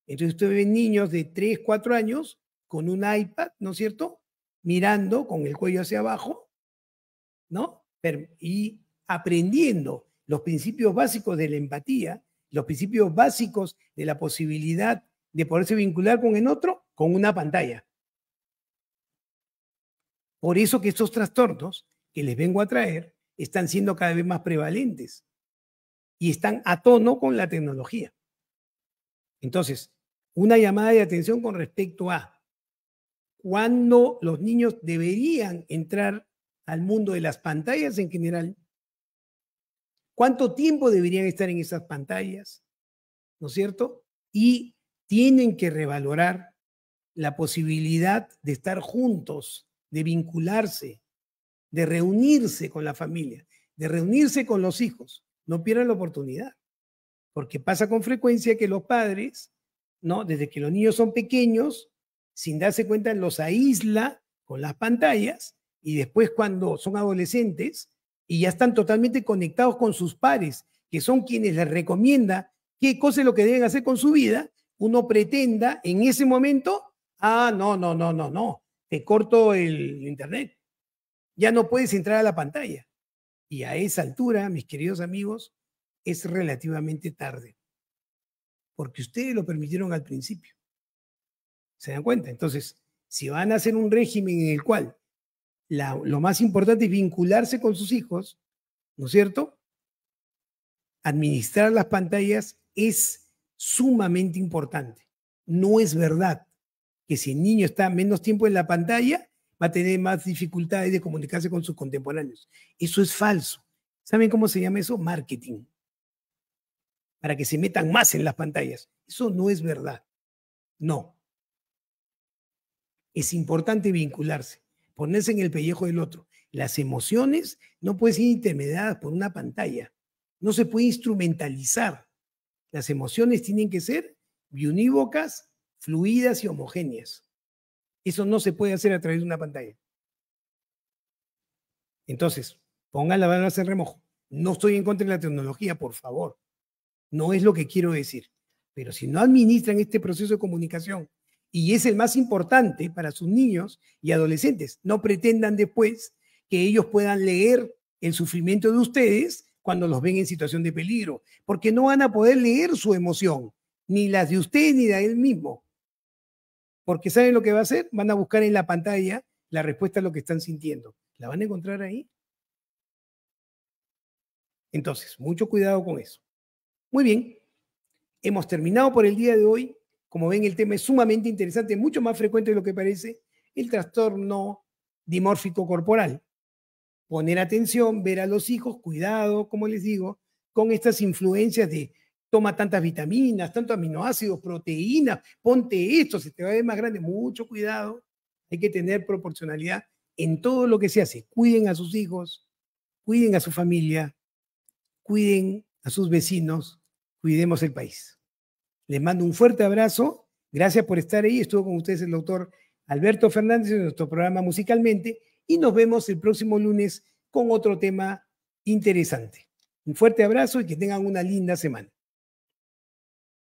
Entonces usted ve niños de 3, 4 años con un iPad, ¿no es cierto? Mirando con el cuello hacia abajo, ¿no? Y aprendiendo los principios básicos de la empatía, los principios básicos de la posibilidad de poderse vincular con el otro con una pantalla. Por eso que estos trastornos que les vengo a traer están siendo cada vez más prevalentes y están a tono con la tecnología. Entonces, una llamada de atención con respecto a cuándo los niños deberían entrar al mundo de las pantallas en general, cuánto tiempo deberían estar en esas pantallas, ¿no es cierto? Y tienen que revalorar la posibilidad de estar juntos, de vincularse, de reunirse con la familia, de reunirse con los hijos. No pierdan la oportunidad, porque pasa con frecuencia que los padres, ¿no? Desde que los niños son pequeños, sin darse cuenta, los aísla con las pantallas y después cuando son adolescentes y ya están totalmente conectados con sus pares, que son quienes les recomienda qué cosa es lo que deben hacer con su vida, uno pretenda en ese momento, no, te corto el internet, ya no puedes entrar a la pantalla. Y a esa altura, mis queridos amigos, es relativamente tarde, porque ustedes lo permitieron al principio. ¿Se dan cuenta? Entonces, si van a hacer un régimen en el cual lo más importante es vincularse con sus hijos, ¿no es cierto? Administrar las pantallas es sumamente importante. No es verdad que si el niño está menos tiempo en la pantalla, va a tener más dificultades de comunicarse con sus contemporáneos. Eso es falso. ¿Saben cómo se llama eso? Marketing. Para que se metan más en las pantallas. Eso no es verdad. No. Es importante vincularse, ponerse en el pellejo del otro. Las emociones no pueden ser intermediadas por una pantalla. No se puede instrumentalizar. Las emociones tienen que ser biunívocas, fluidas y homogéneas. Eso no se puede hacer a través de una pantalla. Entonces, pongan la balanza en remojo. No estoy en contra de la tecnología, por favor. No es lo que quiero decir. Pero si no administran este proceso de comunicación y es el más importante para sus niños y adolescentes, no pretendan después que ellos puedan leer el sufrimiento de ustedes cuando los ven en situación de peligro, porque no van a poder leer su emoción, ni las de usted ni de él mismo. Porque ¿saben lo que va a hacer? Van a buscar en la pantalla la respuesta a lo que están sintiendo. ¿La van a encontrar ahí? Entonces, mucho cuidado con eso. Muy bien, hemos terminado por el día de hoy. Como ven, el tema es sumamente interesante, mucho más frecuente de lo que parece, el trastorno dimórfico corporal. Poner atención, ver a los hijos, cuidado, como les digo, con estas influencias de toma tantas vitaminas, tantos aminoácidos, proteínas, ponte esto, se te va a ver más grande, mucho cuidado. Hay que tener proporcionalidad en todo lo que se hace. Cuiden a sus hijos, cuiden a su familia, cuiden a sus vecinos, cuidemos el país. Les mando un fuerte abrazo. Gracias por estar ahí. Estuvo con ustedes el doctor Alberto Fernández en nuestro programa Musicalmente y nos vemos el próximo lunes con otro tema interesante. Un fuerte abrazo y que tengan una linda semana.